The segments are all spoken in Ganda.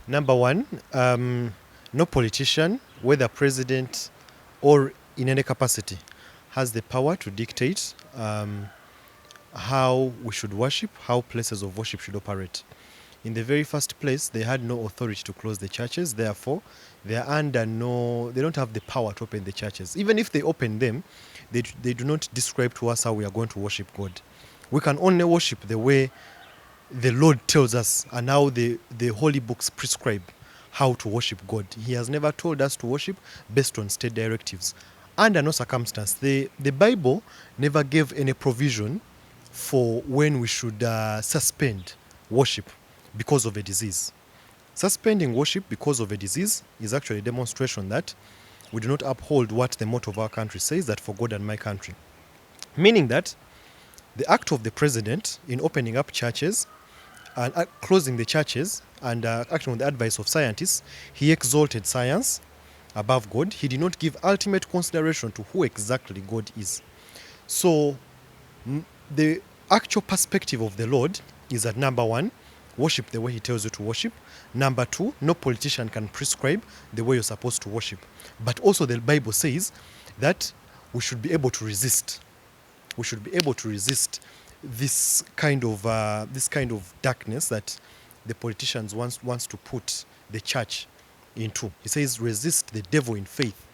Number one, no politician, whether president or in any capacity, has the power to dictate how we should worship, how places of worship should operate. In the very first place, they had no authority to close the churches. Therefore, they don't have the power to open the churches. Even if they open them, they do not describe to us how we are going to worship God. We can only worship the way the Lord tells us and how the holy books prescribe how to worship God. He has never told us to worship based on state directives. Under no circumstance, the Bible never gave any provision for when we should suspend worship because of a disease. Suspending worship because of a disease is actually a demonstration that we do not uphold what the motto of our country says, that for God and my country. Meaning that the act of the president in opening up churches and closing the churches and acting on the advice of scientists, he exalted science above God. He did not give ultimate consideration to who exactly God is. So the actual perspective of the Lord is that, number one, worship the way he tells you to worship. Number two, no politician can prescribe the way you're supposed to worship. But also the Bible says that we should be able to resist. We should be able to resist this kind of darkness that the politicians wants to put the church into. He says, resist the devil in faith.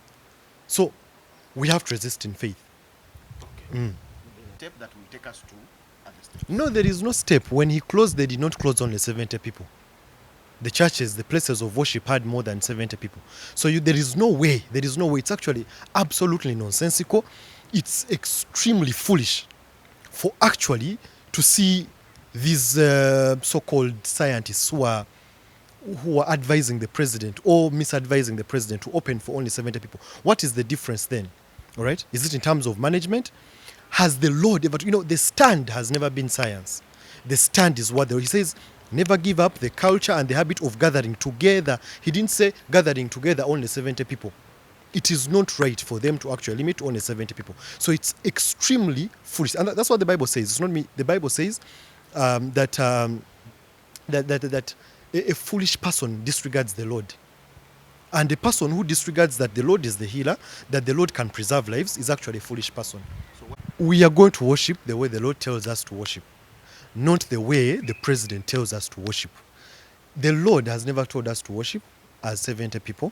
So we have to resist in faith. Okay. Step that will take us to other steps. No, there is no step. When he closed, they did not close only 70 people. The churches, the places of worship had more than 70 people. So there is no way. It's actually absolutely nonsensical. It's extremely foolish for actually to see these so-called scientists who are advising the president or misadvising the president to open for only 70 people. What is the difference then? All right? Is it in terms of management? Has the Lord ever, the stand has never been science. The stand is what he says, never give up the culture and the habit of gathering together. He didn't say gathering together only 70 people. It is not right for them to actually limit only 70 people. So it's extremely foolish. And that's what the Bible says. It's not me. The Bible says that a foolish person disregards the Lord. And a person who disregards that the Lord is the healer, that the Lord can preserve lives, is actually a foolish person. We are going to worship the way the Lord tells us to worship, not the way the president tells us to worship. The Lord has never told us to worship as 70 people.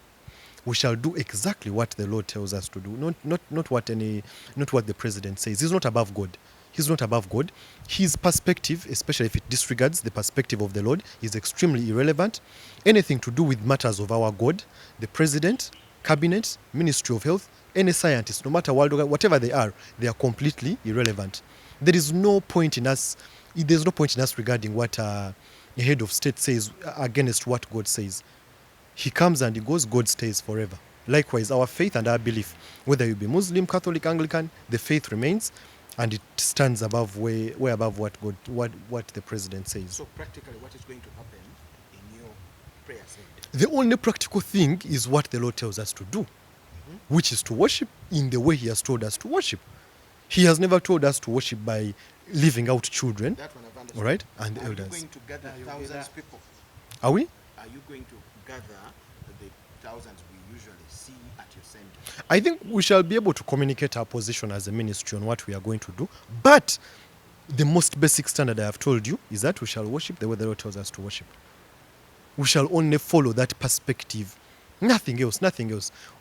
We shall do exactly what the Lord tells us to do, not what the president says. He's not above God. He's not above God. His perspective, especially if it disregards the perspective of the Lord, is extremely irrelevant. Anything to do with matters of our God, the president, cabinet, ministry of health, any scientist, no matter whatever they are completely irrelevant. There is no point in us regarding what a head of state says against what God says. He comes and he goes, God stays forever. Likewise, our faith and our belief, whether you be Muslim, Catholic, Anglican, the faith remains and it stands above way above what the president says. So practically, what is going to happen in your prayer side? The only practical thing is what the Lord tells us to do, which is to worship in the way he has told us to worship. He has never told us to worship by leaving out children, That one I've understood. all right, and the Are elders. you going to gather thousands of people? Are we? Are you going to gather the thousands we usually see at your center? I think we shall be able to communicate our position as a ministry on what we are going to do. But the most basic standard I have told you is that we shall worship the way the Lord tells us to worship. We shall only follow that perspective. Nothing else.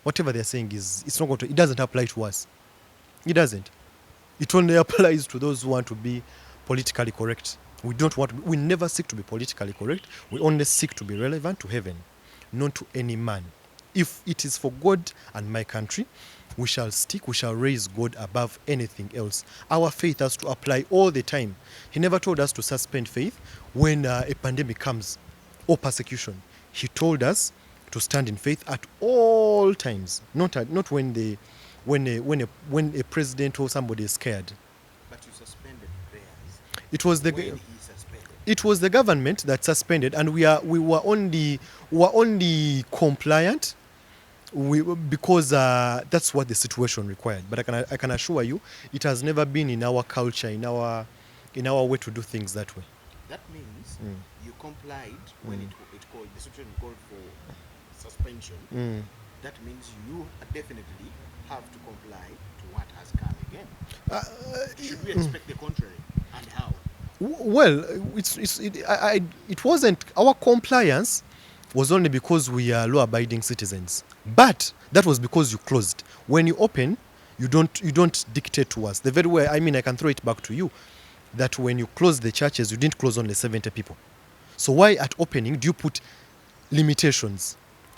Whatever they're saying it doesn't apply to us. It doesn't. It only applies to those who want to be politically correct. We never seek to be politically correct. We only seek to be relevant to heaven, not to any man. If it is for God and my country, we shall raise God above anything else. Our faith has to apply all the time. He never told us to suspend faith when a pandemic comes or persecution. He told us to stand in faith at all times, not when a president or somebody is scared. But you suspended prayers. It was When he suspended. It was the government that suspended, and we were only compliant because that's what the situation required. But I can assure you, it has never been in our culture, in our way to do things that way. That means you complied when it the situation called for suspension, that means you definitely have to comply to what has come again. Should we expect the contrary, and how? Well, it wasn't our compliance was only because we are law-abiding citizens, but that was because you closed. When you open, you don't dictate to us. The very way, I mean, I can throw it back to you that when you close the churches, you didn't close only 70 people. So why at opening do you put limitations?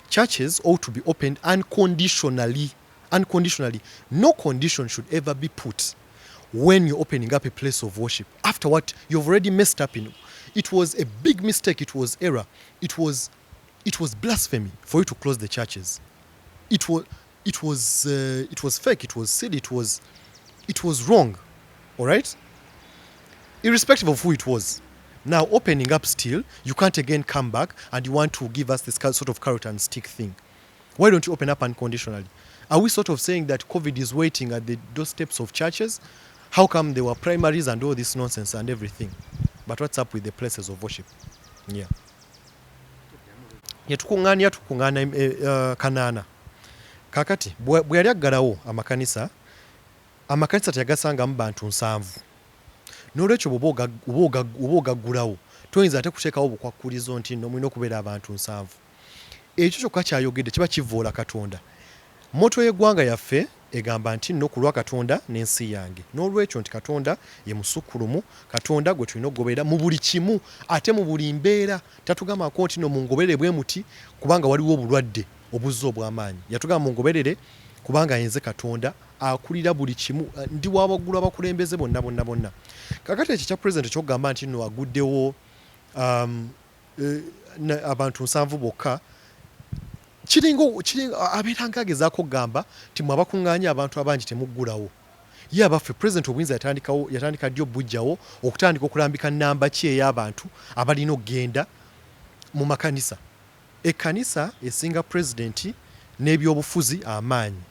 Churches ought to be opened unconditionally. Unconditionally. No condition should ever be put when you're opening up a place of worship. After what you've already messed up in, it was a big mistake. It was error. It was blasphemy for you to close the churches. It was fake. It was silly. It was wrong. All right. Irrespective of who it was. Now opening up still, you can't again come back and you want to give us this sort of carrot and stick thing. Why don't you open up unconditionally? Are we sort of saying that COVID is waiting at the doorsteps of churches? How come there were primaries and all this nonsense and everything? But what's up with the places of worship? Yeah. Tukungana kanaana. Kakati bwe yali aggalawo amakanisa tegagasangamu bantu 7. N'olwekyo bw'oba ogaggulawo toyinza ate kuteekawo bukwakkulizo nti nno mulina okubeera abantu 7. Ekyo kyokka kyayogedde kiba kivvoola Katonda. Moto y'eggwanga yaffe egamba nti nno ku lwa Katonda n'ensi yange. N'olwekyo nti Katonda ye musukkulumu, Katonda gwe tulina okugoberera mu buli kimu ate mu buli mbeera. Tatugambako nti nno mungoberere bwe muti kubanga waliwo obulwadde obuzza obw'amaanyi. Yatugamba mungoberere kubanga yenze Katonda akulira buli kimu, ndi wabaggulu abakulembeze bonna. Kakati ekyo kya pulezidenti kyokugamba nti nno aguddewo abantu 7 bokka, kiringa abeera ng'agezaako okugamba nti mwe abakuŋŋaanya abantu abangi temuggulawo. Ye abaffe pulezidenti obuyinza yatandika ddi obujjawo okutandika okulambika nnamba ki ey'abantu abalina okugenda mu makanisa. Ekkanisa esinga pulezidenti n'ebyobufuzi amaanyi.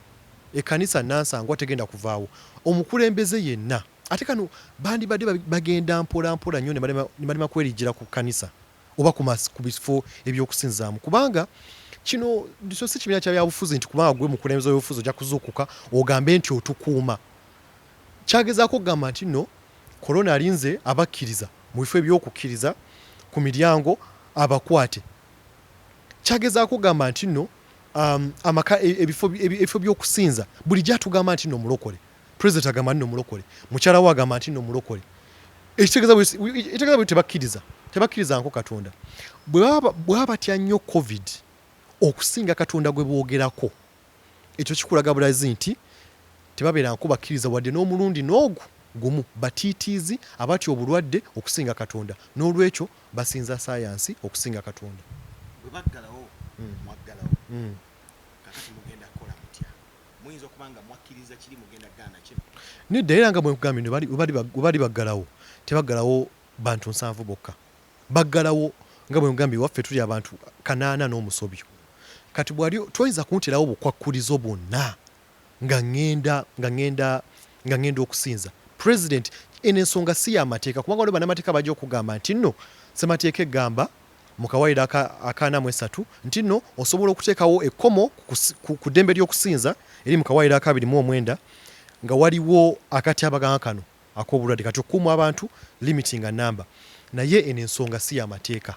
Ekkanisa nansangwa tegenda kuvaawo. Omukulembeze yenna ate kano bandibadde bagenda mpola nnyo ne balema kwerigira ku kkanisa oba ku bifo ebyokusinzaamu, kubanga kino so si kibiina kya byabufuzi nti kubanga gwe mukulembeze w'obufuzi ojja kuzuukuka ogambe nti otukuuma. Kyagezaako okugamba nti nno korona alinze abakkiriza mu bifo ebyokukkiriza ku miryango abakwate. Kyagezaako okugamba nti nno ebifo by'okusinza buli gyatugamba nti nno mulokole. Pulezidenti agamba nno mulokole, mukyala we agamba nti nno mulokole. Ekitegeeza bwe tebakkiriza nko Katonda. Bwe batya nnyo COVID okusinga Katonda gwe boogerako, ekyo kikulaga bulazi nti tebabeeranko bakkiriza wadde n'omulundi n'ogu gumu, batiitiizi abatya obulwadde okusinga Katonda. N'olwekyo basinza sayansi okusinga Katonda. Bwe baggalawo mwaggalawo kakati mugenda kukola mutya? Muyinza okubanga mwakkiriza kiri mugenda gaana kino? Nedda era nga bwe nkugambye bali baggalawo tebaggalawo bantu 7 bokka, baggalawo nga bwe nkugambye waffe tuli abantu 8 n'omusobyo. Kati bwali toyinza kunterawo bukwakkulizo bwonna nga ngenda okusinza. President eno ensonga si y'amateeka, kubanga waliwo bannamateeka bajja okugamba nti nno ssemateeka egamba mu kawaayiro akanamu 3 nti nno osobola okuteekawo ekkomo ku ddembe ly'okusinza eri mu kawaayiro 29 nga waliwo akatyabagano kano ak'obulwadde kati okuuma abantu limiting a number. Naye eno ensonga si y'amateeka.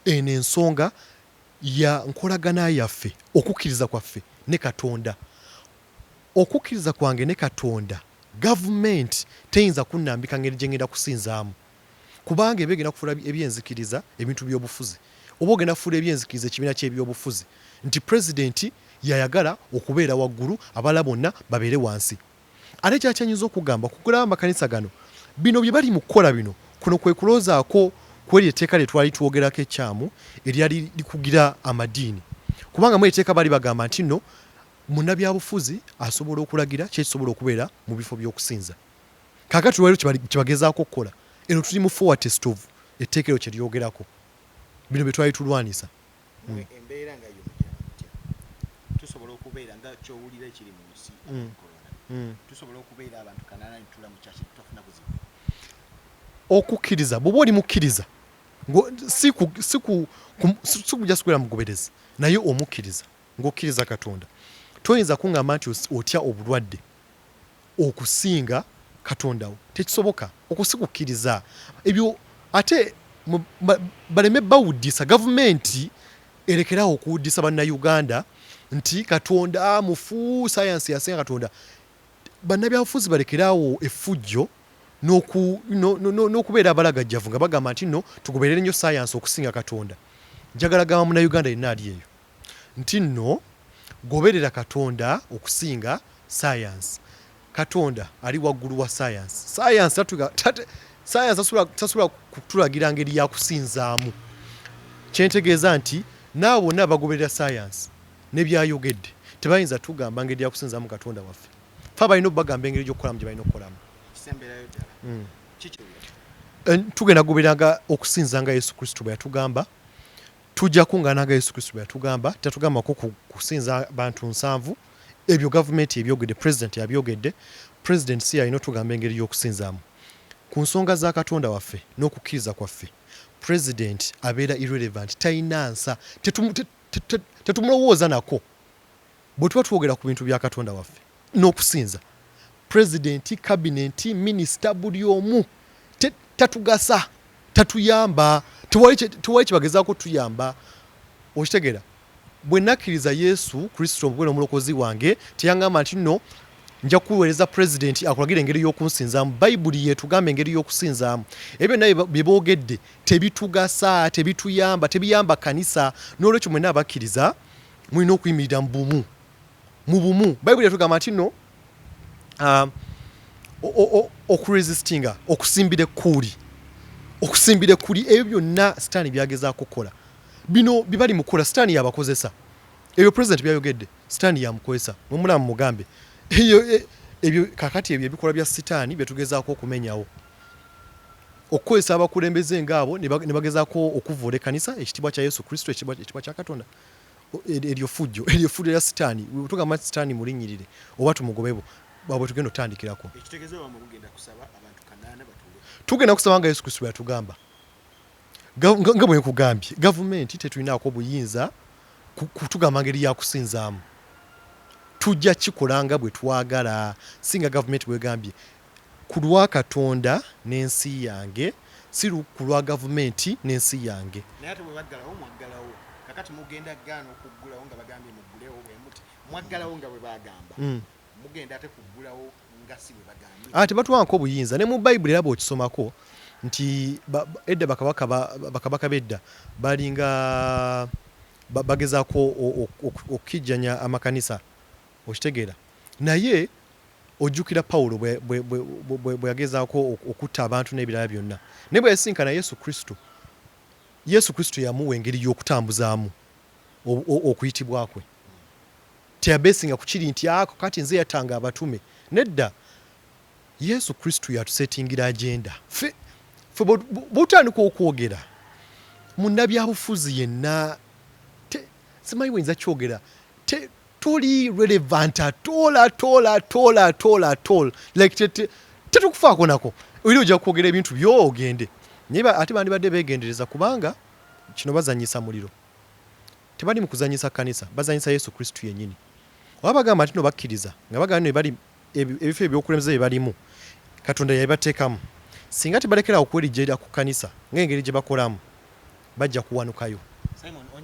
Eno ensonga ya nkolagana yaffe, okukkiriza kwaffe ne Katonda. Okukkiriza kwange ne Katonda, gavumenti teyinza kunnambika ngeri gye ngenda kusinzaamu, kubanga eba egenda kufuula ebyenzikiriza ebintu by'obufuzi, oba ogenda kufuula ebyenzikiriza ekibiina ky'ebyobufuzi nti pulezidenti yayagala okubeera waggulu abalala bonna babeere wansi. Ate kyakyanyiza okugamba kugulawo amakanisa gano bino bye bali mu kukola bino, kuno kwe kuloozaako kweri etteeka lye twali twogerako ekyamu eryali likugira amadiini, kubanga mu etteeka bali bagamba nti nno munnabyabufuzi asobola okulagira kyekisobola okubeera mu bifo by'okusinza. Kaakati lwaliro kyebagezaako okukola eno tuli mu forward test of etteeka eryo kye lyogerako, bino bye twali tulwanisa. Embeera nga yo mutya tusobola okubeera nga kyowulira ekiri mu nsi korona, tusobola okubeera abantu 8 ntula mu kyaki tutafuna buzibu. Okukkiriza bw'oba oli mukkiriza sikujja sikwera mugoberezi naye omukkiriza ng'okkiriza Katonda toyinza kuŋŋamba nti otya obulwadde okusinga Katonda wo tekisoboka okusikukkiriza ebyo ate baleme bawuddisa gavumenti erekerawo okuwuddisa bannayuganda nti Katonda mufu sayansi yasenga Katonda bannabyabufuzi balekeraawo effujjo n'okubeera abalagajjavu nga bagamba nti nno tugoberere nnyo sayansi okusinga Katonda. Njagala gamba munnayuganda yenna ali eyo nti nno goberera Katonda okusinga sayansi. Katonda ali waggulu wa sayansi. Sayansi tasula kutulagira ngeri ya kusinzaamu. Kyentegeeza nti naawe bonna bagoberera sayansi n'ebyayogedde tebayinza tugamba ngeri ya kusinzaamu Katonda waffe. Fe balina okubagamba engeri gy'okukolamu gye balina okukolamu. Tugenda goberanga okusinzanga Yesu Kristo bwe yatugamba. Tujja kungaananga Yesu Kristo bwe yatugamba. Tatugambako kusinza bantu nsanvu. Ebyo gavumenti ebyogedde, president yabyogedde. President si yalina otugamba engeri y'okusinzaamu. Ku nsonga za Katonda waffe n'okukkiriza kwaffe president abeera irrelevant, talina nsa, tetumulowooza nako bwe tuba twogera ku bintu bya Katonda waffe n'okusinza. President, cabinet, minisita, buli omu tatugasa, tatuyamba, tewali kibagezaako tuyamba. Okitegeera bwe nakkiriza Yesu Kristo bwe n'omulokozi wange teyangamba nti nno nja kuweereza president akulagira engeri y'okunsinzaamu. Bayibuli yetugamba engeri y'okusinzaamu. Ebyo naye bye boogedde tebitugasa, tebituyamba, tebiyamba kanisa. N'olwekyo mwenna abakkiriza mulina okuyimirira mu bumu. Mu bumu Bayibuli yetugamba nti nno okuresistinga, okusimbira ekkuli, okusimbira ekkuli, ebyo byonna sitaani byagezaako kukola. Bino bibali mukola sitaani yabakozesa. Ebyo president byayogedde sitaani yamukozesa. Mumulamu mugambe ebyo kakati ebyo ebikola bya sitaani byetugezaako okumenyawo, okukozesa abakulembeze ngaabo ne bagezaako okuvoola ekkanisa, ekitiibwa kya Yesu Kristo, ekitiibwa kya Katonda. Eryo fujjo lya sitaani. Tugamba sitaani mulinnyirire oba tumugobebo bwe tugenda otandikirako. Tugenda kusaba nga Yesu Kristo bwe yatugamba. Nga bwe nkugambye gavumenti tetulinaako buyinza kutugamba ngeri ya kusinzaamu. Tujja kikolanga bwe twagala singa gavumenti bwegambye ku lwa Katonda n'ensi yange, si ku lwa gavumenti n'ensi yange. Naye ate bwe baggalawo mwaggalawo. Kakati mugenda gaana okuggulawo nga bagambye muggulewo bwe muti mwaggalawo nga bwe bagamba. Mugenda ate kuggulawo nga si bwe bagambye. Tebatwanko obuyinza. Ne mu Bayibuli era bw'okisomako nti edda bakabaka bedda balinga bagezaako okukijjanya amakanisa. Okitegeera naye ojjukira Pawulo bwe yagezaako okutta abantu n'ebirala byonna. Naye bwe yasinkana Yesu Kristo, Yesu Kristo yamuwa engeri y'okutambuzaamu okuyitibwa kwe. Teyabeesinga ku kiri nti ako kati nze yatanga abatume. Nedda, Yesu Kristo yatusetingira agenda. Fe bw'otandika okwogera munnabyabufuzi yenna simanyi bw'oyinza kyogera toli relevant atola like tetukufaako nako. Oli ojja kwogera ebintu by'ogende. Naye ate bandibadde beegendereza kubanga kino bazanyisa muliro. Tebali mu kuzanyisa kkanisa, bazanyisa Yesu Kristo yennyini. Oba bagamba nti no bakkiriza nga bagamba bali ebifo ebyokulembeza bye balimu Katonda yabibateekamu. Singa tebalekera okwerigyera ku kkanisa ng'engeri gye bakolamu bajja kuwanukayo.